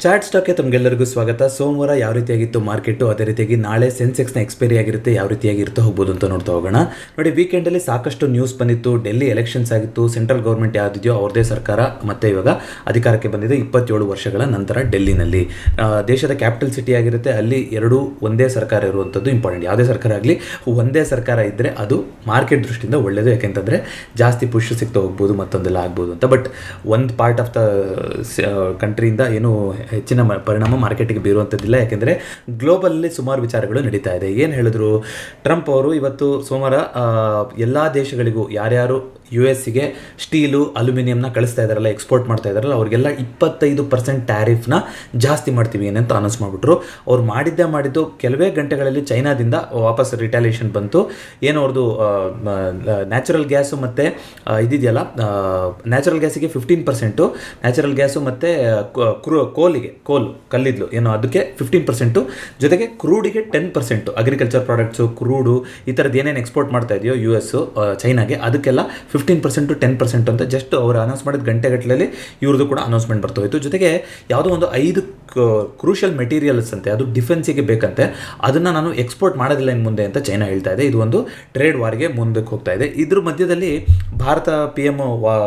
Chart ಸ್ಟಾಕ್ಗೆ ತಮಗೆಲ್ಲರಿಗೂ ಸ್ವಾಗತ. ಸೋಮವಾರ ಯಾವ ರೀತಿಯಾಗಿತ್ತು ಮಾರ್ಕೆಟು, ಅದೇ ರೀತಿಯಾಗಿ ನಾಳೆ ಸೆನ್ಸೆಕ್ಸ್ನ ಎಕ್ಸ್ಪೈರಿ ಆಗಿರುತ್ತೆ, ಯಾವ ರೀತಿಯಾಗಿ ಇರ್ತಾ ಹೋಗ್ಬೋದು ಅಂತ ನೋಡ್ತಾ ಹೋಗೋಣ. ನೋಡಿ, ವೀಕೆಂಡಲ್ಲಿ ಸಾಕಷ್ಟು ನ್ಯೂಸ್ ಬಂದಿತ್ತು. ಡೆಲ್ಲಿ ಎಲೆಕ್ಷನ್ಸ್ ಆಗಿತ್ತು. ಸೆಂಟ್ರಲ್ ಗೌರ್ಮೆಂಟ್ ಯಾವುದಿದೆಯೋ ಅವ್ರದೇ ಸರ್ಕಾರ ಮತ್ತೆ ಇವಾಗ ಅಧಿಕಾರಕ್ಕೆ ಬಂದಿದೆ 27 ವರ್ಷಗಳ ನಂತರ ಡೆಲ್ಲಿನಲ್ಲಿ. ದೇಶದ ಕ್ಯಾಪಿಟಲ್ ಸಿಟಿ ಆಗಿರುತ್ತೆ, ಅಲ್ಲಿ ಎರಡೂ ಒಂದೇ ಸರ್ಕಾರ ಇರುವಂಥದ್ದು ಇಂಪಾರ್ಟೆಂಟ್. ಯಾವುದೇ ಸರ್ಕಾರ ಆಗಲಿ ಒಂದೇ ಸರ್ಕಾರ ಇದ್ದರೆ ಅದು ಮಾರ್ಕೆಟ್ ದೃಷ್ಟಿಯಿಂದ ಒಳ್ಳೆಯದು, ಯಾಕೆಂತಂದರೆ ಜಾಸ್ತಿ ಪುಷ್ ಸಿಗ್ತಾ ಹೋಗ್ಬೋದು, ಮತ್ತೊಂದೆಲ್ಲ ಆಗ್ಬೋದು ಅಂತ. ಬಟ್ ಒಂದು ಪಾರ್ಟ್ ಆಫ್ ದ ಕಂಟ್ರಿಯಿಂದ ಏನು ಹೆಚ್ಚಿನ ಪರಿಣಾಮ ಮಾರ್ಕೆಟಿಗೆ ಬೀರುವಂಥದ್ದಿಲ್ಲ, ಯಾಕೆಂದರೆ ಗ್ಲೋಬಲಲ್ಲಿ ಸುಮಾರು ವಿಚಾರಗಳು ನಡೀತಾ ಇದೆ. ಏನು ಹೇಳಿದ್ರು ಟ್ರಂಪ್ ಅವರು ಇವತ್ತು ಸೋಮವಾರ ಎಲ್ಲ ದೇಶಗಳಿಗೂ ಯಾರ್ಯಾರು US ಗೆ ಸ್ಟೀಲು ಅಲ್ಯೂಮಿನಿಯಂನ ಕಳಿಸ್ತಾ ಇದ್ದಾರಲ್ಲ, ಎಕ್ಸ್ಪೋರ್ಟ್ ಮಾಡ್ತಾ ಇದ್ದಾರಲ್ಲ, ಅವ್ರಿಗೆಲ್ಲ 25% ಟ್ಯಾರಿಫ್ನ ಜಾಸ್ತಿ ಮಾಡ್ತೀವಿ ಏನಂತ ಅನೌನ್ಸ್ ಮಾಡಿಬಿಟ್ರು. ಅವ್ರು ಮಾಡಿದ್ದು ಕೆಲವೇ ಗಂಟೆಗಳಲ್ಲಿ ಚೈನಾದಿಂದ ವಾಪಸ್ ರಿಟ್ಯಾಲಿಯೇಷನ್ ಬಂತು. ಏನು ಅವ್ರದ್ದು ನ್ಯಾಚುರಲ್ ಗ್ಯಾಸು ಮತ್ತು ಇದಿದೆಯಲ್ಲ, ನ್ಯಾಚುರಲ್ ಗ್ಯಾಸಿಗೆ 15%, ನ್ಯಾಚುರಲ್ ಗ್ಯಾಸು ಮತ್ತು ಕೋಲು ಕಲ್ಲಿದ್ಲು ಏನೋ ಅದಕ್ಕೆ 15%, ಜೊತೆಗೆ ಕ್ರೂಡಿಗೆ 10%, ಅಗ್ರಿಕಲ್ಚರ್ ಪ್ರಾಡಕ್ಟ್ಸು, ಕ್ರೂಡು ಈ ಥರದ್ದು ಏನೇನು ಎಕ್ಸ್ಪೋರ್ಟ್ ಮಾಡ್ತಾ ಇದೆಯೋ US ಚೈನಾಗೆ, ಅದಕ್ಕೆಲ್ಲ 15% 10% ಅಂತ ಜಸ್ಟ್ ಅವರು ಅನೌನ್ಸ್ ಮಾಡಿದ ಗಂಟೆಗಟ್ಟಲೆಯಲ್ಲಿ ಇವ್ರದ್ದು ಕೂಡ ಅನೌನ್ಸ್ಮೆಂಟ್ ಬರ್ತಾ ಹೋಯಿತು. ಜೊತೆಗೆ ಯಾವುದೋ ಒಂದು 5 ಕ್ರೂಷಿಯಲ್ ಮೆಟೀರಿಯಲ್ಸ್ ಅಂತೆ, ಅದು ಡಿಫೆನ್ಸಿಗೆ ಬೇಕಂತೆ, ಅದನ್ನು ನಾನು ಎಕ್ಸ್ಪೋರ್ಟ್ ಮಾಡೋದಿಲ್ಲ ಇನ್ನು ಮುಂದೆ ಅಂತ ಚೈನಾ ಹೇಳ್ತಾ ಇದೆ. ಇದು ಒಂದು ಟ್ರೇಡ್ ವಾರ್ಗೆ ಮುಂದಕ್ಕೆ ಹೋಗ್ತಾ ಇದೆ. ಇದ್ರ ಮಧ್ಯದಲ್ಲಿ ಭಾರತ PM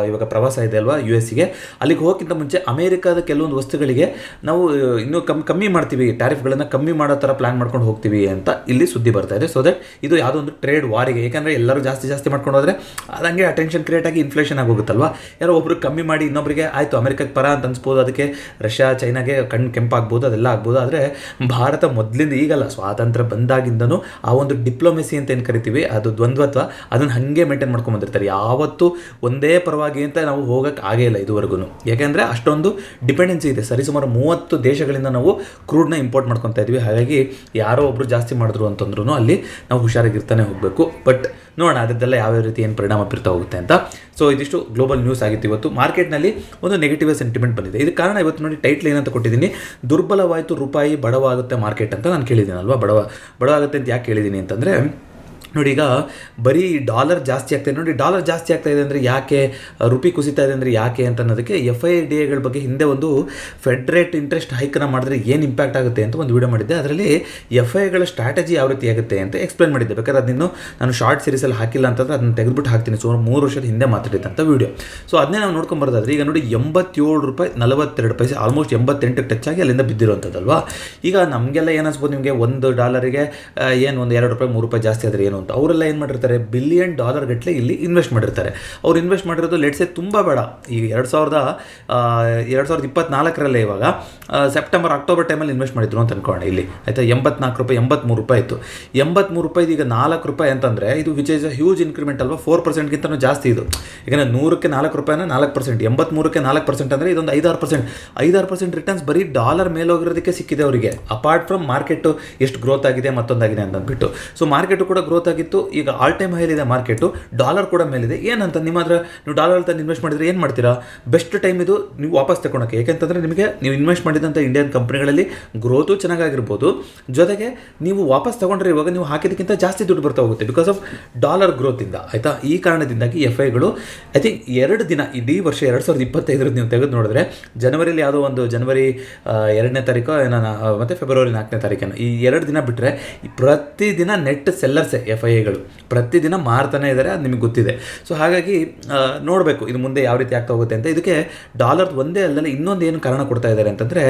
ಇವಾಗ ಪ್ರವಾಸ ಇದೆ ಅಲ್ವಾ US ಗೆ. ಅಲ್ಲಿಗೆ ಹೋಗೋಕ್ಕಿಂತ ಮುಂಚೆ ಅಮೇರಿಕಾದ ಕೆಲವೊಂದು ವಸ್ತುಗಳಿಗೆ ನಾವು ಇನ್ನೂ ಕಮ್ಮಿ ಮಾಡ್ತೀವಿ, ಟ್ಯಾರಿಫ್ಗಳನ್ನು ಕಮ್ಮಿ ಮಾಡೋ ಥರ ಪ್ಲಾನ್ ಮಾಡ್ಕೊಂಡು ಹೋಗ್ತೀವಿ ಅಂತ ಇಲ್ಲಿ ಸುದ್ದಿ ಬರ್ತಾ ಇದೆ. ಸೊ ದಟ್ ಇದು ಯಾವುದೋ ಒಂದು ಟ್ರೇಡ್ ವಾರಿಗೆ, ಯಾಕಂದರೆ ಎಲ್ಲರೂ ಜಾಸ್ತಿ ಮಾಡ್ಕೊಂಡು ಹೋದರೆ ಅದಂಗೆ ಅಟೆನ್ಷನ್ ಕ್ರಿಯೇಟ್ ಆಗಿ ಇನ್ಫ್ಲೇಷನ್ ಆಗೋಗುತ್ತಲ್ವಾ. ಯಾರೋ ಒಬ್ರು ಕಮ್ಮಿ ಮಾಡಿ ಇನ್ನೊಬ್ಬರಿಗೆ ಆಯಿತು ಅಮೆರಿಕಕ್ಕೆ ಪರ ಅಂತ ಅನ್ಸ್ಬೋದು, ಅದಕ್ಕೆ ರಷ್ಯಾ ಚೈನಾಗೆ ಕಣ್ಣು ಕೆಂಪಾಗ್ಬೋದು, ಅದೆಲ್ಲ ಆಗ್ಬೋದು. ಆದರೆ ಭಾರತ ಮೊದಲಿಂದ ಈಗಲ್ಲ, ಸ್ವಾತಂತ್ರ್ಯ ಬಂದಾಗಿಂದನೂ ಆ ಒಂದು ಡಿಪ್ಲೊಮೆಸಿ ಅಂತ ಏನು ಕರಿತೀವಿ, ಅದು ದ್ವಂದ್ವತ್ವ, ಅದನ್ನು ಹಾಗೆ ಮೇಂಟೈನ್ ಮಾಡ್ಕೊಂಡು ಬಂದಿರ್ತಾರೆ. ಯಾವತ್ತೂ ಒಂದೇ ಪರವಾಗಿ ಅಂತ ನಾವು ಹೋಗೋಕ್ಕೆ ಆಗೇ ಇಲ್ಲ ಇದುವರೆಗೂ, ಯಾಕೆಂದರೆ ಅಷ್ಟೊಂದು ಡಿಪೆಂಡೆನ್ಸಿ ಇದೆ. ಸರಿಸುಮಾರು 30 ದೇಶಗಳಿಂದ ನಾವು ಕ್ರೂಡ್ನ ಇಂಪೋರ್ಟ್ ಮಾಡ್ಕೊತಾ ಇದ್ವಿ. ಹಾಗಾಗಿ ಯಾರೋ ಒಬ್ಬರು ಜಾಸ್ತಿ ಮಾಡಿದ್ರು ಅಂತಂದ್ರೂ ಅಲ್ಲಿ ನಾವು ಹುಷಾರಾಗಿರ್ತಾನೆ ಹೋಗಬೇಕು. ಬಟ್ ನೋಡೋಣ ಅದರದ್ದೆಲ್ಲ ಯಾವ ರೀತಿ ಏನು ಪರಿಣಾಮ ಬೀರ್ತಾ ಹೋಗುತ್ತೆ ಅಂತ. ಸೊ ಇದಿಷ್ಟು ಗ್ಲೋಬಲ್ ನ್ಯೂಸ್ ಆಗಿತ್ತು. ಇವತ್ತು ಮಾರ್ಕೆಟ್ನಲ್ಲಿ ಒಂದು ನೆಗೆಟಿವ್ ಸೆಂಟಿಮೆಂಟ್ ಬಂದಿದೆ. ಇದು ಕಾರಣ ಇವತ್ತು ನೋಡಿ ಟೈಟ್ಲ್ ಏನಂತ ಕೊಟ್ಟಿದ್ದೀನಿ, ದುರ್ಬಲವಾಯಿತು ರೂಪಾಯಿ, ಬಡವಾಗುತ್ತೆ ಮಾರ್ಕೆಟ್ ಅಂತ ನಾನು ಕೇಳಿದ್ದೀನಲ್ವಾ. ಬಡವಾಗುತ್ತೆ ಅಂತ ಯಾಕೆ ಕೇಳಿದ್ದೀನಿ ಅಂತಂದರೆ, ನೋಡಿ ಈಗ ಬರೀ ಡಾಲರ್ ಜಾಸ್ತಿ ಆಗ್ತಾಯಿದೆ. ನೋಡಿ ಡಾಲರ್ ಜಾಸ್ತಿ ಆಗ್ತಾಯಿದೆ ಅಂದರೆ ಯಾಕೆ, ರುಪಿ ಕುಸಿತಾ ಇದೆ ಅಂದರೆ ಯಾಕೆ ಅಂತ ಅನ್ನೋದಕ್ಕೆ FIDAಗಳ ಬಗ್ಗೆ ಹಿಂದೆ ಒಂದು ಫೆಡ್ ರೇಟ್ ಇಂಟ್ರೆಸ್ಟ್ ಹೈಕನ್ನು ಮಾಡಿದ್ರೆ ಏನು ಇಂಪ್ಯಾಕ್ಟ್ ಆಗುತ್ತೆ ಅಂತ ಒಂದು ವಿಡಿಯೋ ಮಾಡಿದ್ದೆ. ಅದರಲ್ಲಿ FIಗಳ ಸ್ಟ್ರಾಟಜಿ ಯಾವ ರೀತಿ ಆಗುತ್ತೆ ಅಂತ ಎಕ್ಸ್ಪ್ಲೇನ್ ಮಾಡಿದ್ದೆ. ಬೇಕಾದ್ರೆ ಅದನ್ನು ನಾನು ಶಾರ್ಟ್ ಸೀರೀಸಲ್ಲಿ ಹಾಕಿಲ್ಲ ಅಂತಂದರೆ ಅದನ್ನು ತೆಗೆದುಬಿಟ್ಟು ಹಾಕ್ತೀನಿ. ಸುಮಾರು 3 ವರ್ಷದ ಹಿಂದೆ ಮಾತಾಡಿದ್ದಂಥ ವಿಡಿಯೋ. ಸೊ ಅದನ್ನೇ ನಾವು ನೋಡ್ಕೊಂಬರೋದಾದ್ರೆ ಈಗ ನೋಡಿ $87.42, ಆಲ್ಮೋಸ್ಟ್ 88ಕ್ಕೆ ಟಚ್ ಆಗಿ ಅಲ್ಲಿಂದ ಬಿದ್ದಿರುವಂಥದ್ದಲ್ವಾ. ಈಗ ನಮಗೆಲ್ಲ ಏನು ಅನ್ಸ್ಬೋದು, ನಿಮಗೆ $1 ಏನು ಒಂದು $2 $3 ಜಾಸ್ತಿ ಆದರೆ ಏನು ಅಂತ. ಅವರೆಲ್ಲ ಏನು ಮಾಡಿರ್ತಾರೆ, $1 ಬಿಲಿಯನ್ ಗಟ್ಟಲೆ ಇಲ್ಲಿ ಇನ್ವೆಸ್ಟ್ ಮಾಡಿರ್ತಾರೆ. ಅವ್ರು ಇನ್ವೆಸ್ಟ್ ಮಾಡಿರೋದು ಲೆಟ್ಸೆ ತುಂಬ ಬೇಡ, ಈಗ 2024 ಇವಾಗ ಸೆಪ್ಟೆಂಬರ್ ಅಕ್ಟೋಬರ್ ಟೈಮಲ್ಲಿ ಇನ್ವೆಸ್ಟ್ ಮಾಡಿದ್ರು ಅಂತ ಅನ್ಕೊಳ್ಳೋಣ. ಇಲ್ಲಿ ಆಯಿತಾ $84 $83 ಇತ್ತು. $83 ಈಗ $4 ಅಂತಂದರೆ ಇದು which is a huge increment ಅಲ್ವಾ. 4%ಗಿಂತ ಜಾಸ್ತಿ ಇದು. ಯಾಕಂದರೆ 100ಕ್ಕೆ $4 4%, 83ಕ್ಕೆ 4% ಅಂದರೆ ಇದೊಂದು 5-6% ರಿಟರ್ನ್ಸ್ ಬರೀ ಡಾಲರ್ ಮೇಲೆ ಹೋಗಿರೋದಕ್ಕೆ ಸಿಕ್ಕಿದೆ ಅವರಿಗೆ, ಅಪಾರ್ಟ್ ಫ್ರಮ್ ಮಾರ್ಕೆಟು ಎಷ್ಟು ಗ್ರೋತ್ ಆಗಿದೆ ಮತ್ತೊಂದಾಗಿದೆ ಅಂತ ಅಂದ್ಬಿಟ್ಟು. ಸೊ ಮಾರ್ಕೆಟು ಕೂಡ ಗ್ರೋತ್ ಆಗಿತ್ತು. ಈಗ ಆಲ್ ಟೈಮ್ ಹೈಲಿದೆ ಮಾರ್ಕೆಟು, ಡಾಲರ್ ಕೂಡ ಮೇಲಿದೆ. ಏನಂತ ನಿಮ್ಮ ಹತ್ರ ನೀವು ಡಾಲರ್ ತಂದು ಇನ್ವೆಸ್ಟ್ ಮಾಡಿದರೆ ಏನು ಮಾಡ್ತೀರಾ, ಬೆಸ್ಟ್ ಟೈಮ್ ಇದು ನೀವು ವಾಪಸ್ ತಗೊಳಕ್ಕೆ. ಯಾಕೆಂತಂದರೆ ನಿಮಗೆ ನೀವು ಇನ್ವೆಸ್ಟ್ ಮಾಡಿದಂಥ ಇಂಡಿಯನ್ ಕಂಪ್ನಿಗಳಲ್ಲಿ ಗ್ರೋತು ಚೆನ್ನಾಗಿರ್ಬೋದು, ಜೊತೆಗೆ ನೀವು ವಾಪಸ್ ತಗೊಂಡ್ರೆ ಇವಾಗ ನೀವು ಹಾಕಿದಕ್ಕಿಂತ ಜಾಸ್ತಿ ದುಡ್ಡು ಬರ್ತಾ ಹೋಗುತ್ತೆ ಬಿಕಾಸ್ ಆಫ್ ಡಾಲರ್ ಗ್ರೋತಿಂದ, ಆಯಿತಾ. ಈ ಕಾರಣದಿಂದಾಗಿ FIಗಳು ಐ ಥಿಂಕ್ 2 ದಿನ ಇಡೀ ವರ್ಷ 2025 ನೀವು ತೆಗೆದು ನೋಡಿದ್ರೆ, ಜನವರಿಲಿ ಯಾವುದೋ ಒಂದು ಜನವರಿ 2ನೇ ತಾರೀಕು ಮತ್ತು ಫೆಬ್ರವರಿ 4ನೇ ತಾರೀಕೇನೋ, ಈ 2 ದಿನ ಬಿಟ್ಟರೆ ಪ್ರತಿದಿನ ನೆಟ್ ಸೆಲ್ಲರ್ಸೇ FIಗಳು ಪ್ರತಿದಿನ ಮಾರ್ತಾನೆ ಇದ್ದಾರೆ, ಅದು ನಿಮಗೆ ಗೊತ್ತಿದೆ. ಸೊ ಹಾಗಾಗಿ ನೋಡಬೇಕು ಇದು ಮುಂದೆ ಯಾವ ರೀತಿ ಆಗ್ತಾ ಹೋಗುತ್ತೆ ಅಂತ. ಇದಕ್ಕೆ ಡಾಲರ್ ಒಂದೇ ಅಲ್ಲದೆ ಇನ್ನೊಂದು ಏನು ಕಾರಣ ಕೊಡ್ತಾ ಇದ್ದಾರೆ ಅಂತಂದರೆ,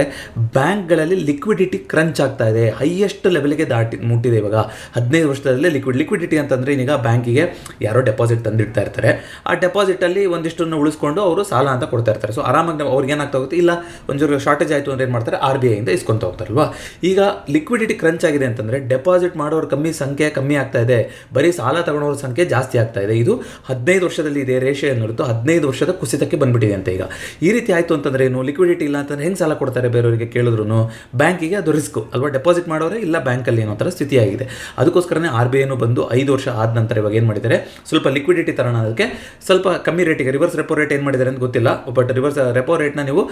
ಬ್ಯಾಂಕ್ಗಳಲ್ಲಿ ಲಿಕ್ವಿಡಿಟಿ ಕ್ರಂಚ್ ಆಗ್ತಾ ಇದೆ, ಹೈಯೆಸ್ಟ್ ಲೆವೆಲ್ಗೆ ಮುಟ್ಟಿದೆ ಇವಾಗ 15 ವರ್ಷದಲ್ಲೇ. ಲಿಕ್ವಿಡಿಟಿ ಅಂತಂದರೆ ಈಗ ಬ್ಯಾಂಕಿಗೆ ಯಾರೋ ಡೆಪಾಸಿಟ್ ತಂದಿಡ್ತಾ ಇರ್ತಾರೆ, ಆ ಡೆಪಾಸಿಟಲ್ಲಿ ಒಂದಿಷ್ಟನ್ನು ಉಳಿಸ್ಕೊಂಡು ಅವರು ಸಾಲ ಅಂತ ಕೊಡ್ತಾ ಇರ್ತಾರೆ. ಸೊ ಆರಾಮಾಗಿ ಅವ್ರಿಗೆ ಏನಾಗ್ತಾ ಹೋಗುತ್ತೆ, ಇಲ್ಲ ಒಂಚೂರು ಶಾರ್ಟೇಜ್ ಆಯಿತು ಅಂದರೆ ಏನು ಮಾಡ್ತಾರೆ, RBIಯಿಂದ ಇಸ್ಕೊತಾ ಹೋಗ್ತಾರಲ್ವಾ. ಈಗ ಲಿಕ್ವಿಡಿಟಿ ಕ್ರಂಚ್ ಆಗಿದೆ ಅಂತಂದರೆ ಡೆಪಾಸಿಟ್ ಮಾಡೋರು ಸಂಖ್ಯೆ ಕಮ್ಮಿ ಆಗ್ತಾ ಇದೆ, ಬರೀ ಸಾಲ ತಗೊಳ್ಳೋರ ಸಂಖ್ಯೆ ಜಾಸ್ತಿ ಆಗ್ತಾ ಇದೆ. ಇದು 15 ವರ್ಷದಲ್ಲಿ ಇದೆ ರೇಷಿಯೋ ಅನ್ನೋದು 15 ವರ್ಷದ ಕುಸಿತಕ್ಕೆ ಬಂದ್ಬಿಟ್ಟಿದೆ ಅಂತ. ಈಗ ಈ ರೀತಿ ಆಯಿತು ಅಂತಂದರೆ ಏನು, ಲಿಕ್ವಿಡಿಟಿ ಇಲ್ಲ ಅಂತಂದರೆ ಹೆಂಗೆ ಸಾಲ ಕೊಡ್ತಾರೆ ಬೇರೆಯವರಿಗೆ ಕೇಳಿದ್ರು, ಬ್ಯಾಂಕಿಗೆ ಅದು ರಿಸ್ಕು ಅಲ್ವಾ. ಡೆಪಾಸಿಟ್ ಮಾಡೋರೆ ಇಲ್ಲ ಬ್ಯಾಂಕಲ್ಲಿ ಏನೋ ಥರ ಸ್ಥಿತಿಯಾಗಿದೆ. ಅದಕ್ಕೋಸ್ಕರನೇ RBIನೂ ಬಂದು 5 ವರ್ಷ ಆದ ನಂತರ ಇವಾಗ ಏನು ಮಾಡಿದ್ದಾರೆ, ಸ್ವಲ್ಪ ಲಿಕ್ವಿಡಿಟಿ ತರೋಣ ಅದಕ್ಕೆ ಸ್ವಲ್ಪ ಕಮ್ಮಿ ರೇಟಿಗೆ ರಿವರ್ಸ್ ರೆಪೋ ರೇಟ್ ಏನು ಮಾಡಿದ್ದಾರೆ ಅಂತ ಗೊತ್ತಿಲ್ಲ, ಬಟ್ ರಿವರ್ಸ್ ರೆಪೋ ರೇಟ್ನ ನೀವು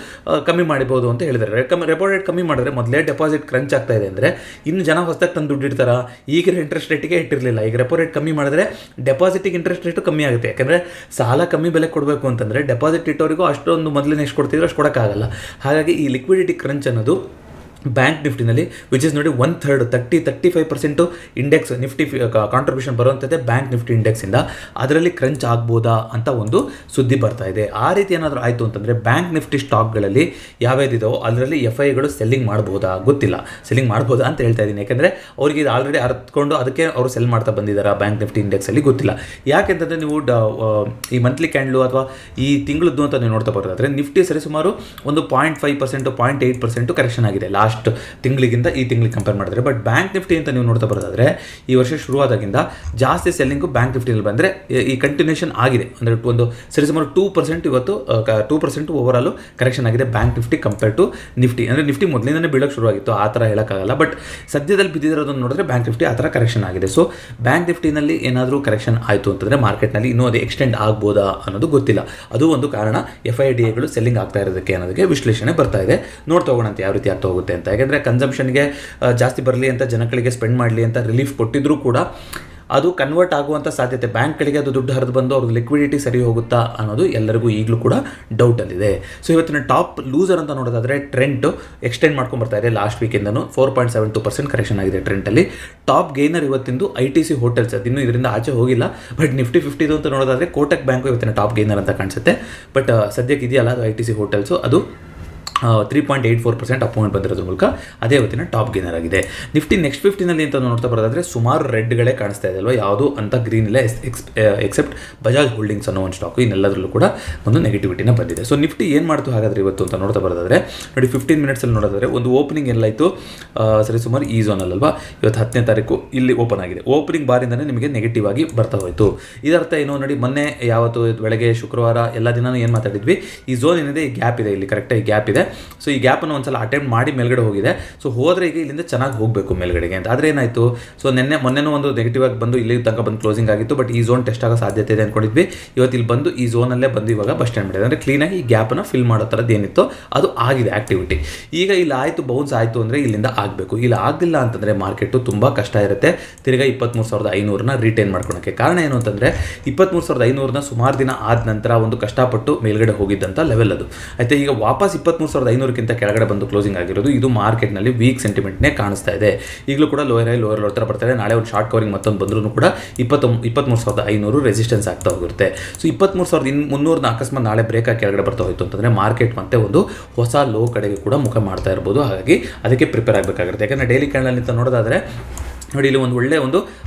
ಕಮ್ಮಿ ಮಾಡಿಬೋದು ಅಂತ ಹೇಳಿದ್ದಾರೆ. ರೆಪೋ ರೇಟ್ ಕಮ್ಮಿ ಮಾಡಿದ್ರೆ ಮೊದಲೇ ಡೆಪಾಸಿಟ್ ಕ್ರಂಚ್ ಆಗ್ತಾ ಇದೆ ಅಂದರೆ ಇನ್ನು ಜನ ಹೊಸದಾಗಿ ತಂದು ದುಡ್ಡು ಇಡ್ತಾರ, ಈಗಿನ ಇಂಟ್ರೆಸ್ಟ್ ರೇಟಿಗೆ ಇಟ್ಟಿರಲಿಲ್ಲ ಇಲ್ಲ. ಈಗ ರೆಪೋ ರೇಟ್ ಕಮ್ಮಿ ಮಾಡಿದ್ರೆ ಡೆಪಾಸಿಟಿಗೆ ಇಂಟ್ರೆಸ್ಟ್ ರೇಟು ಕಮ್ಮಿ ಆಗುತ್ತೆ. ಯಾಕಂದರೆ ಸಾಲ ಕಮ್ಮಿ ಬೆಲೆ ಕೊಡಬೇಕು ಅಂತಂದರೆ ಡೆಪಾಸಿಟ್ ಇಟ್ಟವರಿಗೂ ಅಷ್ಟೊಂದು ಮೊದಲಿನ ಎಷ್ಟು ಕೊಡ್ತಿದ್ರು ಅಷ್ಟು ಕೊಡೋಕ್ಕಾಗಲ್ಲ. ಹಾಗಾಗಿ ಈ ಲಿಕ್ವಿಡಿಟಿ ಕ್ರಂಚ್ ಅನ್ನೋದು ಬ್ಯಾಂಕ್ ನಿಫ್ಟಿನಲ್ಲಿ ವಿಚ್ ಇಸ್ ನೋಡಿ 1/3 35% ಇಂಡೆಕ್ಸ್ ನಿಫ್ಟಿ ಕಾಂಟ್ರಿಬ್ಯೂಷನ್ ಬರುವಂಥದ್ದೇ ಬ್ಯಾಂಕ್ ನಿಫ್ಟಿ ಇಂಡೆಕ್ಸಿಂದ. ಅದರಲ್ಲಿ ಕ್ರಂಚ್ ಆಗ್ಬೋದಾ ಅಂತ ಒಂದು ಸುದ್ದಿ ಬರ್ತಾ ಇದೆ. ಆ ರೀತಿ ಏನಾದರೂ ಆಯಿತು ಅಂತಂದರೆ ಬ್ಯಾಂಕ್ ನಿಫ್ಟಿ ಸ್ಟಾಕ್ಗಳಲ್ಲಿ ಯಾವ್ಯಾವುದಿದಾವೋ ಅದರಲ್ಲಿ FIIಗಳು ಸೆಲ್ಲಿಂಗ್ ಮಾಡ್ಬೋದಾ ಗೊತ್ತಿಲ್ಲ. ಸೆಲ್ಲಿಂಗ್ ಮಾಡ್ಬೋದಾ ಅಂತ ಹೇಳ್ತಾ ಇದ್ದೀನಿ, ಯಾಕೆಂದರೆ ಅವರಿಗೆ ಇದು ಆಲ್ರೆಡಿ ಅರ್ಥಕೊಂಡು ಅದಕ್ಕೆ ಅವರು ಸೆಲ್ ಮಾಡ್ತಾ ಬಂದಿದ್ದಾರೆ ಬ್ಯಾಂಕ್ ನಿಫ್ಟಿ ಇಂಡೆಕ್ಸಲ್ಲಿ. ಗೊತ್ತಿಲ್ಲ ಯಾಕೆಂತಂದರೆ ನೀವು ಈ ಮಂತ್ಲಿ ಕ್ಯಾಂಡ್ಲು ಅಥವಾ ಈ ತಿಂಗಳದ್ದು ಅಂತ ನೀವು ನೋಡ್ತಾ ಬರೋದಾದರೆ ನಿಫ್ಟಿ ಸರಿ ಸುಮಾರು ಒಂದು 0.5% 0.8% ಕರೆಕ್ಷನ್ ಆಗಿದೆ ಲಾಸ್ಟ್ ತಿಂಗಳಿಗಿಂತ ಈ ತಿಂಗಳಿಗೆ ಕಂಪೇರ್ ಮಾಡಿದ್ರೆ. ಬಟ್ ಬ್ಯಾಂಕ್ ನಿಫ್ಟಿ ಅಂತ ನೀವು ನೋಡ್ತಾ ಬರೋದಾದ್ರೆ ಈ ವರ್ಷ ಶುರುವಾದಾಗಿಂದ ಜಾಸ್ತಿ ಸೆಲ್ಲಿಂಗು ಬ್ಯಾಂಕ್ ನಿಫ್ಟಿನಲ್ಲಿ ಬಂದರೆ ಈ ಕಂಟಿನ್ಯೂಷನ್ ಆಗಿದೆ. ಅಂದರೆ ಒಂದು ಸರಿಸುಮಾರು 2% ಇವತ್ತು 2% ಓವರಾಲು ಕರೆಕ್ಷನ್ ಆಗಿದೆ bank Nifty compare to Nifty. ಅಂದರೆ ನಿಫ್ಟಿ ಮೊದಲಿಂದನೇ ಬೀಳೋಕ್ಕೆ ಶುರುವಾಗಿತ್ತು, ಆ ಥರ ಹೇಳೋಕ್ಕಾಗಲ್ಲ. ಬಟ್ ಸದ್ಯದಲ್ಲಿ ಬಿದ್ದಿರೋದನ್ನು ನೋಡಿದ್ರೆ ಬ್ಯಾಂಕ್ ನಿಫ್ಟಿ ಆ ಥರ ಕರೆಕ್ಷನ್ ಆಗಿದೆ. ಸೊ ಬ್ಯಾಂಕ್ ನಿಫ್ಟಿನಲ್ಲಿ ಏನಾದರೂ ಕರೆಕ್ಷನ್ ಆಯಿತು ಅಂತಂದರೆ ಮಾರ್ಕೆಟ್ನಲ್ಲಿ ಇನ್ನೂ ಅದು ಎಕ್ಸ್ಟೆಂಡ್ ಆಗ್ಬೋದಾ ಅನ್ನೋದು ಗೊತ್ತಿಲ್ಲ. ಅದು ಒಂದು ಕಾರಣ FIDAಗಳು ಸೆಲ್ಲಿಂಗ್ ಆಗ್ತಾ ಇರೋದಕ್ಕೆ ಅನ್ನೋದಕ್ಕೆ ವಿಶ್ಲೇಷಣೆ ಬರ್ತಾ ಇದೆ. ನೋಡ್ತಾ ಹೋಗೋಣ ಅಂತ ಯಾವ ರೀತಿ ಆಗ್ತಾ ಹೋಗುತ್ತೆ ಅಂತ. ಯಾಕೆಂದರೆ ಕನ್ಸಂಪ್ಷನ್ಗೆ ಜಾಸ್ತಿ ಬರಲಿ ಅಂತ, ಜನಗಳಿಗೆ ಸ್ಪೆಂಡ್ ಮಾಡಲಿ ಅಂತ ರಿಲೀಫ್ ಕೊಟ್ಟಿದ್ರೂ ಕೂಡ ಅದು ಕನ್ವರ್ಟ್ ಆಗುವಂಥ ಸಾಧ್ಯತೆ, ಬ್ಯಾಂಕ್ಗಳಿಗೆ ಅದು ದುಡ್ಡು ಹರಿದು ಬಂದು ಅವ್ರದ್ದು ಲಿಕ್ವಿಡಿಟಿ ಸರಿ ಹೋಗುತ್ತಾ ಅನ್ನೋದು ಎಲ್ಲರಿಗೂ ಈಗಲೂ ಕೂಡ ಡೌಟಲ್ಲಿದೆ. ಸೊ ಇವತ್ತಿನ ಟಾಪ್ ಲೂಸರ್ ಅಂತ ನೋಡೋದಾದರೆ ಟ್ರೆಂಟ್ ಎಕ್ಸ್ಟೆಂಡ್ ಮಾಡ್ಕೊಂಡು ಬರ್ತಾ ಇದೆ. ಲಾಸ್ಟ್ ವೀಕಿಂದನೂ 4.72% ಕರೆಕ್ಷನ್ ಆಗಿದೆ ಟ್ರೆಂಟಲ್ಲಿ. ಟಾಪ್ ಗೇನರ್ ಇವತ್ತಿಂದು ITC ಹೋಟೆಲ್ಸ್, ಅದಿನ್ನೂ ಇದರಿಂದ ಆಚೆ ಹೋಗಿಲ್ಲ. ಬಟ್ ನಿಫ್ಟಿ 50 ಅಂತ ನೋಡೋದಾದರೆ ಕೋಟಕ್ ಬ್ಯಾಂಕು ಇವತ್ತಿನ ಟಾಪ್ ಗೇನರ್ ಅಂತ ಕಾಣಿಸುತ್ತೆ. ಬಟ್ ಸದ್ಯಕ್ಕೆ ಇದೆಯಲ್ಲ ಅದು ITC ಹೋಟೆಲ್ಸು, ಅದು 3.84% ಅಪ್ ಬಂದಿರೋದ್ರ ಮೂಲಕ ಅದೇ ಇವತ್ತಿನ ಟಾಪ್ ಗೇನರ್ ಆಗಿದೆ. ನಿಫ್ಟಿ ನೆಕ್ಸ್ಟ್ 50ನಲ್ಲಿ ಅಂತ ನೋಡ್ತಾ ಬರೋದಾದರೆ ಸುಮಾರು ರೆಡ್ಗಳೇ ಕಾಣಿಸ್ತಾ ಇದೆ ಅಲ್ವಾ, ಯಾವುದು ಅಂತ ಗ್ರೀನ್ ಇಲ್ಲ ಎಕ್ಸೆಪ್ಟ್ ಬಜಾಜ್ ಹೋಲ್ಡಿಂಗ್ಸ್ ಅನ್ನೋ ಒಂದು ಸ್ಟಾಕು. ಇನ್ನೆಲ್ಲದರಲ್ಲೂ ಕೂಡ ಒಂದು ನೆಗೆಟಿವಿಟಿನ ಬಂದಿದೆ. ಸೊ ನಿಫ್ಟಿ ಏನು ಮಾಡ್ತು ಹಾಗಾದರೆ ಇವತ್ತು ಅಂತ ನೋಡ್ತಾ ಬರೋದಾದರೆ ನೋಡಿ 15 ಮಿನಿಟ್ಸಲ್ಲಿ ನೋಡೋದಾದರೆ ಒಂದು ಓಪನಿಂಗ್ ಎಲ್ಲಾಯಿತು ಸರಿ ಸುಮಾರು ಈ ಝೋನಲ್ಲಲ್ವಾ. ಇವತ್ತು 10ನೇ ತಾರೀಕು ಇಲ್ಲಿ ಓಪನ್ ಆಗಿದೆ. ಓಪನಿಂಗ್ ಬಾರಿಂದನೇ ನಿಮಗೆ ನೆಗೆಟಿವ್ ಆಗಿ ಬರ್ತಾ ಹೋಯಿತು. ಇದರ್ಥ ಏನು ನೋಡಿ, ಮೊನ್ನೆ ಯಾವತ್ತು ಬೆಳಗ್ಗೆ ಶುಕ್ರವಾರ ಎಲ್ಲ ದಿನವೂ ಏನು ಮಾತಾಡಿದ್ವಿ, ಈ ಝೋನ್ ಏನಿದೆ ಈ ಗ್ಯಾಪ್ ಇದೆ, ಇಲ್ಲಿ ಕರೆಕ್ಟಾಗಿ ಗ್ಯಾಪ್ ಇದೆ. ಸೊ ಈ ಗ್ಯಾಪನ್ನು ಒಂದ್ಸಲ ಅಟೆಂಪ್ಟ್ ಮಾಡಿ ಮೇಲ್ಗಡೆ ಹೋಗಿದೆ. ಸೊ ಹೋದರೆ ಈಗ ಇಲ್ಲಿಂದ ಚೆನ್ನಾಗಿ ಹೋಗಬೇಕು ಮೇಲ್ಗಡೆಗೆ ಅಂತ. ಆದರೆ ಏನಾಯಿತು, ಸೊ ಮೊನ್ನೆನೂ ಒಂದು ನೆಗೆಟಿವ್ ಆಗಿ ಬಂದು ಇಲ್ಲಿ ತನಕ ಬಂದು ಕ್ಲೋಸಿಂಗ್ ಆಗಿತ್ತು. ಬಟ್ ಈ ಝೋನ್ ಟೆಸ್ಟ್ ಆಗೋ ಸಾಧ್ಯತೆ ಇದೆ ಅಂದ್ಕೊಂಡಿದ್ವಿ. ಇವತ್ತು ಇಲ್ಲಿ ಬಂದು ಈ ಝೋನಲ್ಲೇ ಬಂದು ಇವಾಗ ಬಸ್ ಸ್ಟ್ಯಾಂಡ್ ಮಾಡಿದೆ. ಅಂದರೆ ಕ್ಲೀನಾಗಿ ಈ ಗ್ಯಾಪನ್ನು ಫಿಲ್ ಮಾಡೋ ಥರದ್ದು ಏನಿತ್ತು ಅದು ಆಗಿದೆ ಆಕ್ಟಿವಿಟಿ. ಈಗ ಇಲ್ಲಿ ಆಯಿತು, ಬೌನ್ಸ್ ಆಯಿತು ಅಂದರೆ ಇಲ್ಲಿಂದ ಆಗಬೇಕು. ಇಲ್ಲಿ ಆಗಲಿಲ್ಲ ಅಂತಂದರೆ ಮಾರ್ಕೆಟು ತುಂಬ ಕಷ್ಟ ಇರುತ್ತೆ ತಿರ್ಗಾ 23,500ನ ರಿಟೈನ್ ಮಾಡ್ಕೊಳಕ್ಕೆ. ಕಾರಣ ಏನು ಅಂತಂದರೆ 23,500ನ ಸುಮಾರು ದಿನ ಆದ ನಂತರ ಒಂದು ಕಷ್ಟಪಟ್ಟು ಮೇಲ್ಗಡೆ ಹೋಗಿದ್ದಂಥ ಲೆವೆಲ್ ಅದು. ಆಯಿತಾ, ಈಗ ವಾಪಸ್ 23,500ಕ್ಕಿಂತ ಕೆಳಗಡೆ ಬಂದು ಕ್ಲೋಸಿಂಗ್ ಆಗಿರೋದು. ಇದು ಮಾರ್ಕೆಟ್ನಲ್ಲಿ ವೀಕ್ ಸೆಂಟಿಮೆಂಟ್ನೇ ಕಾಣಿಸ್ತಾ ಇದೆ. ಈಗಲೂ ಕೂಡ ಲೋಯರ್ ಲೋಯರ್ ಥರ ಬರ್ತಾರೆ. ನಾಳೆ ಒಂದು ಶಾರ್ಟ್ ಕವರಿಂಗ್ ಮತ್ತೊಂದು ಬಂದರೂ ಕೂಡ 23,500 ರೆಸಿಸ್ಟೆನ್ಸ್ ಆಗ್ತಾ ಹೋಗಿರುತ್ತೆ. ಸೊ 23,300ನ ಅಕಸ್ಮಾತ್ ನಾಳೆ ಬ್ರೇಕ್ ಆಗಿ ಕೆಳಗಡೆ ಬರ್ತಾ ಹೋಯಿತು ಅಂತಂದರೆ ಮಾರ್ಕೆಟ್ ಮತ್ತೆ ಒಂದು ಹೊಸ ಲೋ ಕಡೆಗೆ ಕೂಡ ಮುಖ ಮಾಡ್ತಾ ಇರ್ಬೋದು. ಹಾಗಾಗಿ ಅದಕ್ಕೆ ಪ್ರಿಪೇರ್ ಆಗಬೇಕಾಗುತ್ತೆ. ಯಾಕಂದರೆ ಡೈಲಿ ಕ್ಯಾಂಡಲ್ ಅಂತ ನೋಡೋದಾದರೆ ನೋಡಿ ಇಲ್ಲಿ ಒಂದು ಒಳ್ಳೆಯ ಒಂದು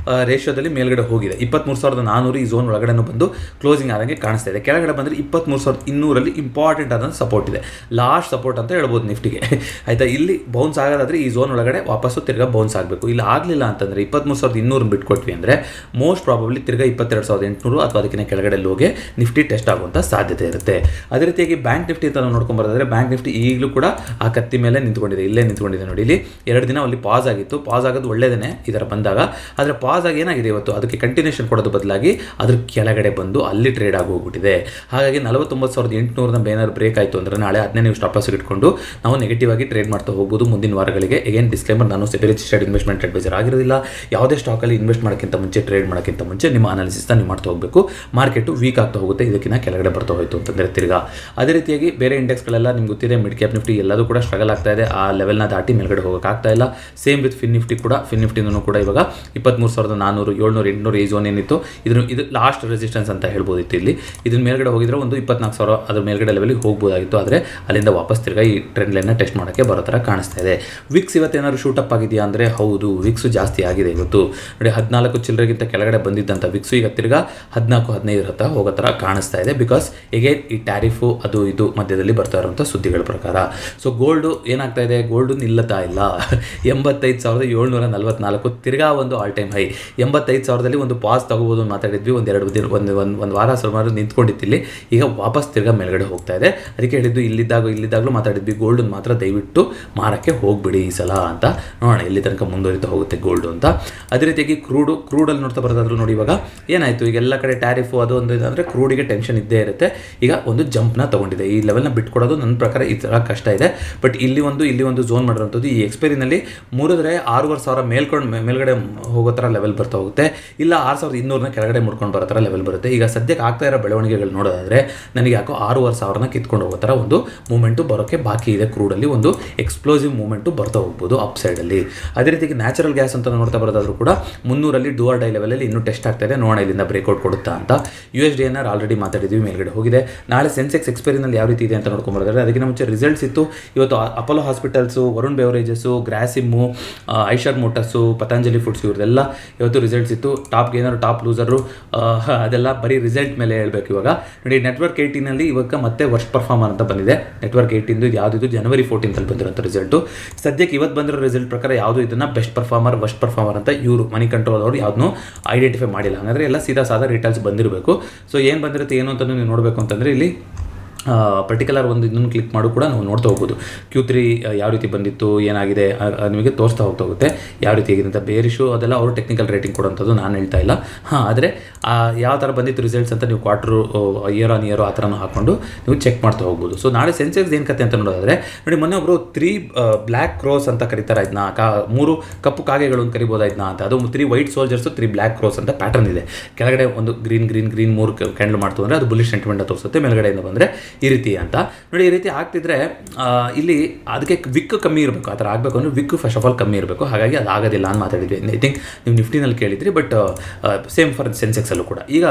ರೇಷಿಯೋದಲ್ಲಿ ಮೇಲ್ಗಡೆ ಹೋಗಿದೆ. 23,400 ಈ ಝೋನ್ ಒಳಗಡೆ ಬಂದು ಕ್ಲೋಸಿಂಗ್ ಆದಂಗೆ ಕಾಣಿಸ್ತಾ ಇದೆ. ಕೆಳಗಡೆ ಬಂದರೆ 23,200 ಇಂಪಾರ್ಟೆಂಟ್ ಆದಂಥ ಸಪೋರ್ಟ್ ಇದೆ, ಲಾಸ್ಟ್ ಸಪೋರ್ಟ್ ಅಂತ ಹೇಳ್ಬೋದು ನಿಫ್ಟಿಗೆ. ಆಯಿತಾ, ಇಲ್ಲಿ ಬೌನ್ಸ್ ಆಗೋದಾದರೆ ಈ ಝೋನ್ ಒಳಗಡೆ ವಾಪಸ್ಸು ತಿರ್ಗಾ ಬೌನ್ಸ್ ಆಗಬೇಕು. ಇಲ್ಲಿ ಆಗಲಿಲ್ಲ ಅಂತಂದರೆ 23,200 ಬಿಟ್ಕೊಟ್ವಿ ಅಂದರೆ ಮೋಸ್ಟ್ ಪ್ರಾಬಬ್ಲಿ ತಿರ್ಗಾ 22,800 ಅಥವಾ ಅದಕ್ಕಿಂತ ಕೆಳಗಡೆ ಲೋಗೆ ನಿಫ್ಟಿ ಟೆಸ್ಟ್ ಆಗುವಂಥ ಸಾಧ್ಯತೆ ಇರುತ್ತೆ. ಅದೇ ರೀತಿಯಾಗಿ ಬ್ಯಾಂಕ್ ನಿಫ್ಟಿ ಅಂತ ನಾವು ನೋಡ್ಕೊಂಬರೋದಾದರೆ ಬ್ಯಾಂಕ್ ನಿಫ್ಟಿ ಈಗಲೂ ಕೂಡ ಆ ಕತ್ತಿ ಮೇಲೆ ನಿಂತ್ಕೊಂಡಿದೆ, ಇಲ್ಲೇ ನಿಂತ್ಕೊಂಡಿದೆ ನೋಡಿ. ಇಲ್ಲಿ 2 ದಿನ ಅಲ್ಲಿ ಪಾಸ್ ಆಗಿತ್ತು. ಪಾಸ್ ಆಗೋದು ಒಳ್ಳೆಯದೇ ಇದರ ಬಂದಾಗ. ಆದರೆ ಪಾಸ್ ಆಗಿ ಏನಾಗಿದೆ ಇವತ್ತು ಅದಕ್ಕೆ ಕಂಟಿನ್ಯೂಷನ್ ಕೊಡೋದು ಬದಲಾಗಿ ಅದ್ರ ಕೆಳಗಡೆ ಬಂದು ಅಲ್ಲಿ ಟ್ರೇಡ್ ಆಗಿ ಹೋಗ್ಬಿಟ್ಟಿದೆ. ಹಾಗಾಗಿ 49,800ನ ಬೇನರ್ ಬ್ರೇಕ್ ಆಯಿತು ಅಂದರೆ ನಾಳೆ ಅದನ್ನೇ ನೀವು ಸ್ಟಾಪ್ ಲಾಸ್ ಇಟ್ಕೊಂಡು ನಾವು ನೆಗೆಟಿವ್ ಆಗಿ ಟ್ರೇಡ್ ಮಾಡ್ತಾ ಹೋಗ್ಬೋದು ಮುಂದಿನ ವಾರಗಳಿಗೆ. ಎಗೇನ್ ಡಿಸ್ಕ್ಲೇಮರ್, ನಾನು ಸೆಬಿ ರಿಜಿಸ್ಟರ್ಡ್ ಇನ್ವೆಸ್ಟ್ಮೆಂಟ್ ಅಡ್ವೈಸರ್ ಆಗಿರೋದಿಲ್ಲ. ಯಾವುದೇ ಸ್ಟಾಕಲ್ಲಿ ಇನ್ವೆಸ್ಟ್ ಮಾಡೋಕ್ಕಿಂತ ಮುಂಚೆ, ಟ್ರೇಡ್ ಮಾಡೋಕ್ಕಿಂತ ಮುಂಚೆ ನಿಮ್ಮ ಅನಾಲಿಸಿಸ್ನ ನೀವು ಮಾಡ್ತಾ ಹೋಗಬೇಕು. ಮಾರ್ಕೆಟು ವೀಕ್ ಆಗ್ತಾ ಹೋಗುತ್ತೆ ಇದಕ್ಕಿಂತ ಕೆಳಗಡೆ ಬರ್ತಾ ಹೋಯಿತು ಅಂತಂದರೆ ತಿರ್ಗಾ. ಅದೇ ರೀತಿಯಾಗಿ ಬೇರೆ ಇಂಡೆಕ್ಸ್ಗಳೆಲ್ಲ ನಿಮ್ಗೆ ಗೊತ್ತಿದೆ, ಮಿಡ್ ಕ್ಯಾಪ್ ನಿಫ್ಟಿ ಎಲ್ಲದೂ ಕೂಡ ಸ್ಟ್ರಗಲ್ ಆಗ್ತಾ ಇದೆ. ಆ ಲೆವೆಲ್ನ ದಾಟಿ ಮೇಲ್ಗಡೆ ಹೋಗೋಕ್ಕಾಗ್ತಾ ಇಲ್ಲ. ಸೇಮ್ ವಿತ್ ಫಿನ್ ನಿಫ್ಟಿ ಕೂಡ. ಫಿನ್ ನಿಫ್ಟಿನೂ ಕೂಡ ಇವಾಗ 23,400 700 800 ಈ ಝೋನ್ ಏನಿತ್ತು ಇದು ಲಾಸ್ಟ್ ರೆಸಿಸ್ಟೆನ್ಸ್ ಅಂತ ಹೇಳ್ಬೋದಿತ್ತು. ಇಲ್ಲಿ ಇದನ್ನ ಮೇಲ್ಗಡೆ ಹೋಗಿದ್ರೆ ಒಂದು 24,000 ಅದ್ರ ಮೇಲ್ಗಡೆ ಲೆವೆಲ್ಗೆ ಹೋಗ್ಬೋದಾಗಿತ್ತು. ಆದರೆ ಅಲ್ಲಿಂದ ವಾಪಸ್ ತಿರ್ಗಾ ಈ ಟ್ರೆಂಡ್ ಲೈನ್ನ ಟೆಸ್ಟ್ ಮಾಡೋಕ್ಕೆ ಬರೋ ಥರ ಕಾಣಿಸ್ತಾ ಇದೆ. ವಿಕ್ಸ್ ಇವತ್ತೇನಾದ್ರು ಶೂಟಪ್ ಆಗಿದೆಯಾ ಅಂದರೆ ಹೌದು, ವಿಕ್ಸು ಜಾಸ್ತಿ ಆಗಿದೆ ಇವತ್ತು ನೋಡಿ. 14 ಚಿಲ್ಲರೆಗಿಂತ ಕೆಳಗಡೆ ಬಂದಿದ್ದಂಥ ವಿಕ್ಸು ಈಗ ತಿರ್ಗಾ 14-15 ಹತ್ತ ಹೋಗೋ ಥರ ಕಾಣಿಸ್ತಾ ಇದೆ. ಬಿಕಾಸ್ ಎಗೇನ್ ಈ ಟ್ಯಾರಿಫು ಅದು ಇದು ಮಧ್ಯದಲ್ಲಿ ಬರ್ತಾ ಇರುವಂಥ ಸುದ್ದಿಗಳ ಪ್ರಕಾರ. ಸೊ ಗೋಲ್ಡು ಏನಾಗ್ತಾ ಇದೆ, ಗೋಲ್ಡು ನಿಲ್ಲುತ್ತಾ ಇಲ್ಲ. 85,744 ತಿರ್ಗಾ ಒಂದು ಆಲ್ ಟೈಮ್ ಹೈ. 85,000ದಲ್ಲಿ ಒಂದು ಪಾಸ್ ತಗೋಬೋದು ಮಾತಾಡಿದ್ವಿ. ಒಂದು ವಾರ ಸುಮಾರು ನಿಂತ್ಕೊಂಡಿತ್ತಿಲ್ಲಿ. ಈಗ ವಾಪಸ್ ತಿರ್ಗಾ ಮೇಲ್ಗಡೆ ಹೋಗ್ತಾ ಇದೆ. ಅದಕ್ಕೆ ಹೇಳಿದ್ದು ಇಲ್ಲಿದ್ದಾಗಲೂ ಮಾತಾಡಿದ್ವಿ, ಗೋಲ್ಡನ್ನು ಮಾತ್ರ ದಯವಿಟ್ಟು ಮಾರಕ್ಕೆ ಹೋಗ್ಬಿಡಿ ಈ ಸಲ ಅಂತ. ನೋಡೋಣ ಎಲ್ಲಿ ತನಕ ಮುಂದುವರಿತಾ ಹೋಗುತ್ತೆ ಗೋಲ್ಡು ಅಂತ. ಅದೇ ರೀತಿಯಾಗಿ ಕ್ರೂಡಲ್ಲಿ ನೋಡ್ತಾ ಬರೋದಾದ್ರೂ ನೋಡಿ ಇವಾಗ ಏನಾಯಿತು, ಈಗ ಎಲ್ಲ ಕಡೆ ಟ್ಯಾರಿಫು ಅದು ಒಂದು ಅಂದರೆ ಕ್ರೂಡಿಗೆ ಟೆನ್ಷನ್ ಇದ್ದೇ ಇರುತ್ತೆ. ಈಗ ಒಂದು ಜಂಪ್ನ ತೊಗೊಂಡಿದೆ. ಈ ಲೆವೆಲ್ನ ಬಿಟ್ಕೊಡೋದು ನನ್ನ ಪ್ರಕಾರ ಈ ಥರ ಕಷ್ಟ ಇದೆ. ಬಟ್ ಇಲ್ಲಿ ಒಂದು ಝೋನ್ ಮಾಡಿರೋಂಥದ್ದು ಈ ಎಕ್ಸ್ಪೈರಿನಲ್ಲಿ 3,6,500 ಮೇಲ್ಗಡೆ ಹೋಗೋ ಥರ ಲೆವೆಲ್ ಬರ್ತಾ ಹೋಗುತ್ತೆ, ಇಲ್ಲ 6200 ಕೆಳಗಡೆ ಮುಡ್ಕೊಂಡು ಬರೋ ಥರ ಲೆವೆಲ್ ಬರುತ್ತೆ. ಈಗ ಸದ್ಯಕ್ಕೆ ಆಗ್ತಾ ಇರೋ ಬೆಳವಣಿಗೆಗಳು ನೋಡೋದಾದರೆ ನನಗೆ ಯಾಕೋ 6500 ಕಿತ್ಕೊಂಡು ಹೋಗೋ ಥರ ಒಂದು ಮೂಮೆಂಟು ಬರೋಕ್ಕೆ ಬಾಕಿ ಇದೆ. ಕ್ರೂಡಲ್ಲಿ ಒಂದು ಎಕ್ಸ್ಪ್ಲೋಸಿವ್ ಮೂಮೆಂಟು ಬರ್ತಾ ಹೋಗ್ಬೋದು ಅಪ್ ಸೈಡಲ್ಲಿ. ಅದೇ ರೀತಿಗೆ ನ್ಯಾಚುರಲ್ ಗ್ಯಾಸ್ ಅಂತ ನೋಡ್ತಾ ಬರೋದಾದ್ರೂ ಕೂಡ 300 ಡೂ ಆರ್ ಡೈ ಲೆವೆಲಲ್ಲಿ ಇನ್ನೂ ಟೆಸ್ಟ್ ಆಗ್ತಾ ಇದೆ, ನೋಡೋಣ ಇಲ್ಲಿಂದ ಬ್ರೇಕ್ಔಟ್ ಕೊಡುತ್ತಾ ಅಂತ. USD ಆಲ್ರೆಡಿ ಮಾತಾಡಿದ್ವಿ, ಮೇಲ್ಗಡೆ ಹೋಗಿದೆ. ನಾಳೆ ಸೆನ್ಸೆಕ್ಸ್ ಎಕ್ಸ್ಪೈರಿನಲ್ಲಿ ಯಾವ ರೀತಿ ಇದೆ ಅಂತ ನೋಡ್ಕೊಂಬರೋದಾದ್ರೆ ಅದಕ್ಕಿಂತ ಮುಂಚೆ ರಿಸಲ್ಟ್ಸ್ ಇತ್ತು. ಇವತ್ತು Apollo hospitals, Varun beverages, Grasim, Eicher motors, Patanjali foods ಇವ್ರದೆಲ್ಲ ಇವತ್ತು ರಿಸಲ್ಟ್ಸ್ ಇತ್ತು. ಟಾಪ್ ಗೇನರು, ಟಾಪ್ ಲೂಸರು, ಅದೆಲ್ಲ ಬರೀ ರಿಸಲ್ಟ್ ಮೇಲೆ ಹೇಳಬೇಕು. ಇವಾಗ ನೋಡಿ, ನೆಟ್ವರ್ಕ್ 18ನಲ್ಲಿ ಇವಾಗ ಮತ್ತೆ ವರ್ಸ್ಟ್ ಪರ್ಫಾರ್ಮರ್ ಅಂತ ಬಂದಿದೆ. ನೆಟ್ವರ್ಕ್ 18 ಇದು ಯಾವುದಿದು ಜನವರಿ 14 ಬಂದಿರೋಂಥ ರಿಸಲ್ಟು. ಸದ್ಯಕ್ಕೆ ಇವತ್ತು ಬಂದಿರೋ ರಿಸಲ್ಟ್ ಪ್ರಕಾರ ಯಾವುದು ಇದನ್ನು ಬೆಸ್ಟ್ ಪರ್ಫಾರ್ಮರ್, ವರ್ಸ್ಟ್ ಪರ್ಫಾರ್ಮರ್ ಅಂತ ಇವರು ಮನಿ ಕಂಟ್ರೋಲ್ ಅವರು ಯಾವುದನ್ನು ಐಡೆಂಟಿಫೈ ಮಾಡಿಲ್ಲ. ಹಾಗಾದರೆ ಎಲ್ಲ ಸಾದಾ ರಿಟರ್ನ್ಸ್ ಬಂದಿರಬೇಕು. ಸೊ ಏನು ಬಂದಿರುತ್ತೆ ಏನು ಅಂತ ನೀವು ನೋಡಬೇಕು ಅಂತಂದರೆ ಇಲ್ಲಿ ಪರ್ಟಿಕ್ಯುಲರ್ ಒಂದು ಇದನ್ನು ಕ್ಲಿಕ್ ಮಾಡು ಕೂಡ ನಾವು ನೋಡ್ತಾ ಹೋಗ್ಬೋದು. Q3 ಯಾವ ರೀತಿ ಬಂದಿತ್ತು, ಏನಾಗಿದೆ ನಿಮಗೆ ತೋರಿಸ್ತಾ ಹೋಗುತ್ತೆ ಯಾವ ರೀತಿ ಆಗಿದೆ ಅಂತ. ಬೇರಿಶು ಅದೆಲ್ಲ ಅವರು ಟೆಕ್ನಿಕಲ್ ರೇಟಿಂಗ್ ಕೊಡೋಂಥದ್ದು ನಾನು ಹೇಳ್ತಾ ಇಲ್ಲ. ಆದರೆ ಯಾವ ಥರ ಬಂದಿತ್ತು ರಿಸಲ್ಟ್ಸ್ ಅಂತ ನೀವು ಕ್ವಾರ್ಟ್ರು, ಇಯರ್ ಆನ್ ಇಯರು ಆ ಥರನೂ ಹಾಕ್ಕೊಂಡು ನೀವು ಚೆಕ್ ಮಾಡ್ತಾ ಹೋಗ್ಬೋದು. ಸೊ ನಾಳೆ ಸೆನ್ಸೆಕ್ಸ್ ಏನು ಕತೆ ಅಂತ ನೋಡೋದಾದರೆ ನೋಡಿ, ಮೊನ್ನೆ ಒಬ್ಬರು 3 ಬ್ಲ್ಯಾಕ್ ಕ್ರೋಸ್ ಅಂತ ಕರೀತಾರೆ ಇದನ್ನ, 3 ಕಪ್ಪು ಕಾಗೆಗಳು ಅಂತ ಕರಿಬೋದಾ ಇದನ್ನ ಅಂತ. ಅದು 3 ವೈಟ್ ಸೋಲ್ಜರ್ಸು, 3 ಬ್ಲ್ಯಾಕ್ ಕ್ರೋಸ್ ಅಂತ ಪ್ಯಾಟರ್ನ್ ಇದೆ. ಕೆಳಗಡೆ ಒಂದು ಗ್ರೀನ್ 3 ಕ್ಯಾಂಡಲ್ ಮಾಡ್ತು ಅಂದರೆ ಅದು ಬುಲಿಶ್ ಸೆಂಟಿಮೆಂಟ್ ತೋರಿಸುತ್ತೆ. ಮೇಲ್ಗಡೆಯಿಂದ ಬಂದರೆ ಈ ರೀತಿ ಅಂತ ನೋಡಿ. ಈ ರೀತಿ ಆಗ್ತಿದ್ರೆ ಇಲ್ಲಿ ಅದಕ್ಕೆ ವಿಕ್ ಕಮ್ಮಿ ಇರಬೇಕು. ಆ ಥರ ಆಗಬೇಕು ಅಂದರೆ ವಿಕ್ ಫಸ್ಟ್ ಆಫ್ ಆಲ್ ಕಮ್ಮಿ ಇರಬೇಕು. ಹಾಗಾಗಿ ಅದು ಆಗೋದಿಲ್ಲ ಅಂತ ಮಾತಾಡಿದ್ವಿ. ಐ ಥಿಂಕ್ ನೀವು ನಿಫ್ಟಿನಲ್ಲಿ ಕೇಳಿದ್ರಿ, ಬಟ್ ಸೇಮ್ ಫಾರ್ ಸೆನ್ಸೆಕ್ಸಲ್ಲೂ ಕೂಡ. ಈಗ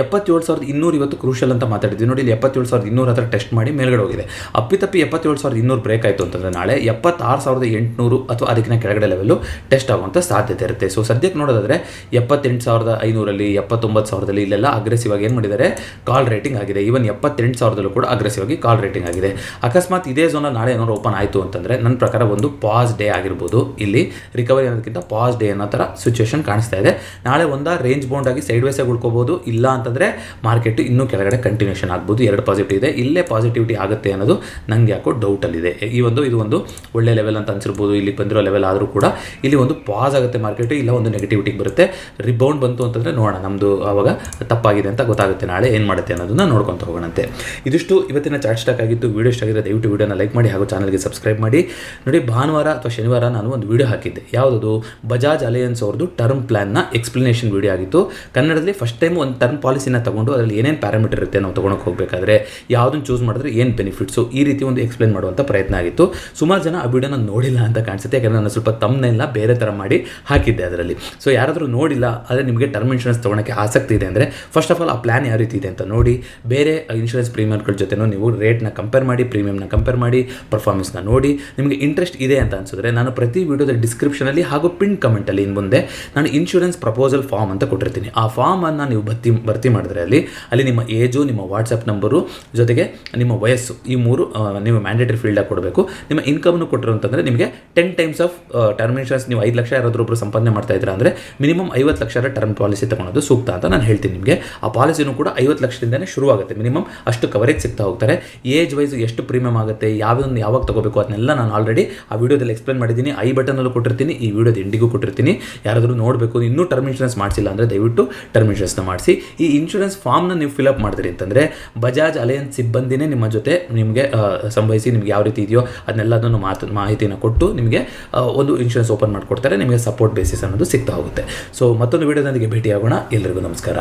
77,200 ಇವತ್ತು ಕ್ರೂಷಲ್ ಅಂತ ಮಾತಾಡಿದ್ವಿ. ನೋಡಿ, ಇಲ್ಲಿ 77,200 ಹತ್ರ ಟೆಸ್ಟ್ ಮಾಡಿ ಮೇಲ್ಗಡೆ ಹೋಗಿದೆ. ಅಪ್ಪಿತಪ್ಪಿ 77,200 ಬ್ರೇಕ್ ಆಯಿತು ಅಂತಂದರೆ ನಾಳೆ 76,800 ಅಥವಾ ಅದಕ್ಕಿಂತ ಕೆಳಗಡೆ ಲೆವೆಲ್ಲು ಟೆಸ್ಟ್ ಆಗುವಂಥ ಸಾಧ್ಯತೆ ಇರುತ್ತೆ. ಸೊ ಸದ್ಯಕ್ಕೆ ನೋಡೋದಾದರೆ 78,500 79,000 ಇಲ್ಲೆಲ್ಲ ಅಗ್ರೆಸಿವ್ ಆಗಿ ಏನು ಮಾಡಿದ್ದಾರೆ, ಕಾಲ್ ರೇಟಿಂಗ್ ಆಗಿದೆ. ಈವನ್ 78,000 ಕೂಡ ಅಗ್ರೆಸಿವ್ ಆಗಿ ಕಾಲ್ ರೇಟಿಂಗ್ ಆಗಿದೆ. ಅಕಸ್ಮಾತ್ ಇದೇ ಝೋನಲ್ಲಿ ನಾಳೆ ಏನಾದ್ರು ಓಪನ್ ಆಯಿತು ಅಂತಂದರೆ ನನ್ನ ಪ್ರಕಾರ ಒಂದು ಪಾಸ್ ಡೇ ಆಗಿರ್ಬೋದು. ಇಲ್ಲಿ ರಿಕವರಿ ಅನ್ನೋದಕ್ಕಿಂತ ಪಾಸ್ ಡೇ ಅನ್ನೋ ಥರ ಸಿಚುವೇಶನ್ ಕಾಣಿಸ್ತಾ ಇದೆ. ನಾಳೆ ಒಂದು ರೇಂಜ್ ಬೌಂಡ್ ಆಗಿ ಸೈಡ್ ವೇಸಾಗಿ ಉಳ್ಕೋಬೋದು, ಇಲ್ಲ ಅಂತಂದರೆ ಮಾರ್ಕೆಟ್ ಇನ್ನೂ ಕೆಳಗಡೆ ಕಂಟಿನ್ಯೂಷನ್ ಆಗ್ಬೋದು. 2 ಪಾಸಿಟಿವ್ ಇದೆ. ಇಲ್ಲೇ ಪಾಸಿಟಿವಿಟಿ ಆಗುತ್ತೆ ಅನ್ನೋದು ನನಗೆ ಯಾಕೋ ಡೌಟಲ್ಲಿದೆ. ಇದು ಒಂದು ಒಳ್ಳೆ ಲೆವೆಲ್ ಅಂತ ಅನ್ಸಿರ್ಬೋದು. ಇಲ್ಲಿ ಬಂದಿರೋ ಲೆವೆಲ್ ಆದರೂ ಕೂಡ ಇಲ್ಲಿ ಒಂದು ಪಾಸ್ ಆಗುತ್ತೆ ಮಾರ್ಕೆಟು, ಇಲ್ಲ ಒಂದು ನೆಗೆಟಿವಿಟಿಗೆ ಬರುತ್ತೆ. ರಿಬೌಂಡ್ ಬಂತು ಅಂತಂದರೆ ನೋಡೋಣ, ನಮ್ಮದು ಆವಾಗ ತಪ್ಪಾಗಿದೆ ಅಂತ ಗೊತ್ತಾಗುತ್ತೆ. ನಾಳೆ ಏನು ಮಾಡುತ್ತೆ ಅನ್ನೋದನ್ನ ನೋಡ್ಕೊತ ಹೋಗೋಣಂತೆ. ಇದಿಷ್ಟು ಇವತ್ತಿನ ಚಾರ್ಟ್ ಸ್ಟಾಕ್ ಆಗಿತ್ತು. ವೀಡಿಯೋ ಇಷ್ಟ ಆಗಿದ್ರೆ ದಯವಿಟ್ಟು ವೀಡಿಯೋನ ಲೈಕ್ ಮಾಡಿ ಹಾಗೂ ಚಾನಲ್ಗೆ ಸಬ್ಸ್ಕ್ರೈಬ್ ಮಾಡಿ. ನೋಡಿ, ಭಾನುವಾರ ಅಥವಾ ಶನಿವಾರ ನಾನು ಒಂದು ವೀಡಿಯೋ ಹಾಕಿದ್ದೆ. ಯಾವುದದು, ಬಜಾಜ್ ಅಲಯನ್ಸ್ ಅವ್ರದ್ದು ಟರ್ಮ್ ಪ್ಲಾನ್ನ ಎಕ್ಸ್ಪ್ಲನೇಷನ್ ವೀಡಿಯೋ ಆಗಿತ್ತು. ಕನ್ನಡದಲ್ಲಿ ಫಸ್ಟ್ ಟೈಮ್ ಒಂದು ಟರ್ಮ್ ಪಾಲಿಸಿನ ತಗೊಂಡು ಅದರಲ್ಲಿ ಏನೇನು ಪ್ಯಾರಾಮೀಟರ್ ಇರುತ್ತೆ ನಾವು ತೊಗೊಳಕ್ಕೆ ಹೋಗಬೇಕಾದ್ರೆ ಯಾವುದನ್ನು ಚೂಸ್ ಮಾಡಿದ್ರೆ ಏನು ಬೆನಿಫಿಟ್ಸು, ಈ ರೀತಿ ಒಂದು ಎಕ್ಸ್ಪ್ಲೇನ್ ಮಾಡುವಂಥ ಪ್ರಯತ್ನ ಆಗಿತ್ತು. ಸುಮಾರು ಜನ ಆ ವಿಡಿಯೋನ ನೋಡಿಲ್ಲ ಅಂತ ಕಾಣಿಸುತ್ತೆ, ಯಾಕಂದರೆ ನಾನು ಸ್ವಲ್ಪ ತಮ್ಮನೆಲ್ಲ ಬೇರೆ ಥರ ಮಾಡಿ ಹಾಕಿದ್ದೆ ಅದರಲ್ಲಿ. ಸೊ ಯಾರಾದರೂ ನೋಡಿಲ್ಲ, ಆದರೆ ನಿಮಗೆ ಟರ್ಮ್ ಇನ್ಶೂರೆನ್ಸ್ ತೊಗೊಳಕ್ಕೆ ಆಸಕ್ತಿ ಇದೆ ಅಂದರೆ ಫಸ್ಟ್ ಆಫ್ ಆಲ್ ಆ ಪ್ಲಾನ್ ಯಾವ ರೀತಿ ಇದೆ ಅಂತ ನೋಡಿ, ಬೇರೆ ಇನ್ಶೂರೆನ್ಸ್ ಪ್ರೀಮಿಯರ್ಗಳ ಜೊತೆನೂ ನೀವು ರೇಟ್ನ ಕಂಪೇರ್ ಮಾಡಿ, ಪ್ರೀಮಿಯಮ್ನ ಕಂಪೇರ್ ಮಾಡಿ, ಪರ್ಫಾರ್ಮೆನ್ಸ್ನ ನೋಡಿ. ನಿಮಗೆ ಇಂಟ್ರೆಸ್ಟ್ ಇದೆ ಅಂತ ಅನಿಸಿದ್ರೆ ನಾನು ಪ್ರತಿ ವಿಡಿಯೋದ ಡಿಸ್ಕ್ರಿಪ್ಷನಲ್ಲಿ ಹಾಗೂ ಪಿನ್ ಕಮೆಂಟಲ್ಲಿ ಇನ್ನು ಮುಂದೆ ನಾನು ಇನ್ಶೂರೆನ್ಸ್ ಪ್ರಪೋಸಲ್ ಫಾರ್ಮ್ ಅಂತ ಕೊಟ್ಟಿರ್ತೀನಿ. ಆ ಫಾರ್ಮನ್ನು ನೀವು ಭರ್ತಿ ಮಾಡಿದ್ರೆ ಅಲ್ಲಿ ನಿಮ್ಮ ಏಜು, ನಿಮ್ಮ ವಾಟ್ಸಪ್ ನಂಬರು ಜೊತೆಗೆ ನಿಮ್ಮ ವಯಸ್ಸು, ಈ 3 ನೀವು ಮ್ಯಾಂಡೇಟರಿ ಫೀಲ್ಡಾಗಿ ಕೊಡಬೇಕು. ನಿಮ್ಮ ಇನ್ಕಮ್ನು ಕೊಟ್ಟರು ಅಂತಂದರೆ ನಿಮಗೆ 10 ಟೈಮ್ಸ್ ಆಫ್ ಟರ್ಮ್ ಇನ್ಶೂರೆನ್ಸ್. ನೀವು 5 ಲಕ್ಷ ಯಾರಾದರೂ ಒಬ್ಬರು ಸಂಪಾದನೆ ಮಾಡ್ತಾ ಇದ್ದೀರಾ ಅಂದರೆ ಮಿನಿಮಮ್ 50 ಲಕ್ಷ ಟರ್ಮ್ ಪಾಲಿಸಿ ತಗೊಳ್ಳೋದು ಸೂಕ್ತ ಅಂತ ನಾನು ಹೇಳ್ತೀನಿ ನಿಮಗೆ. ಆ ಪಾಲಿಸಿನೂ ಕೂಡ 50 ಲಕ್ಷದಿಂದನೇ ಶುರುವಾಗುತ್ತೆ. ಮಿನಿಮಮ್ ಅಷ್ಟು ಕವರೇಜ್ ಸಿಗ್ತಾ ಹೋಗ್ತಾರೆ. ಏಜ್ ವೈಸ್ ಎಷ್ಟು ಪ್ರೀಮಿಯಮ್ ಆಗುತ್ತೆ, ಯಾವಾಗ ತಗೋಬೇಕು ಅದನ್ನೆಲ್ಲ ನಾನು ಆಲ್ರೆಡಿ ಆ ವಿಡಿಯೋದಲ್ಲಿ ಎಕ್ಸ್ಪ್ಲೇನ್ ಮಾಡಿದ್ದೀನಿ. ಐ ಬಟನಲ್ಲೂ ಕೊಟ್ಟಿರ್ತೀನಿ, ಈ ವಿಡಿಯೋದ ಎಂಡಿಗೂ ಕೊಟ್ಟಿರ್ತೀನಿ. ಯಾರಾದರೂ ನೋಡಬೇಕು, ಇನ್ನೂ ಟರ್ಮ್ ಇನ್ಶೂರೆನ್ಸ್ ಮಾಡಿಸಿಲ್ಲ ಅಂದರೆ ದಯವಿಟ್ಟು ಟರ್ಮ್ ಇನ್ಶೂರೆನ್ಸ್ನ ಮಾಡಿಸಿ. ಈ ಇನ್ಶೂರೆನ್ಸ್ ಫಾರ್ಮ್ನ ನೀವು ಫಿಲಪ್ ಮಾಡಿದ್ರಿ ಅಂತಂದರೆ ಬಜಾಜ್ ಅಲಯನ್ಸ್ ಸಿಬ್ಬಂದಿನೇ ನಿಮ್ಮ ಜೊತೆ ನಿಮಗೆ ಸಂವಹಿಸಿ ನಿಮ್ಗೆ ಯಾವ ರೀತಿ ಇದೆಯೋ ಅದನ್ನೆಲ್ಲದನ್ನು ಮಾಹಿತಿನ ಕೊಟ್ಟು ನಿಮಗೆ ಒಂದು ಇನ್ಶೂರೆನ್ಸ್ ಓಪನ್ ಮಾಡಿಕೊಡ್ತಾರೆ. ನಿಮಗೆ ಸಪೋರ್ಟ್ ಬೇಸಿಸ್ ಅನ್ನೋದು ಸಿಗ್ತಾ ಹೋಗುತ್ತೆ. ಸೊ ಮತ್ತೊಂದು ವಿಡಿಯೋದೊಂದಿಗೆ ಭೇಟಿಯಾಗೋಣ. ಎಲ್ಲರಿಗೂ ನಮಸ್ಕಾರ.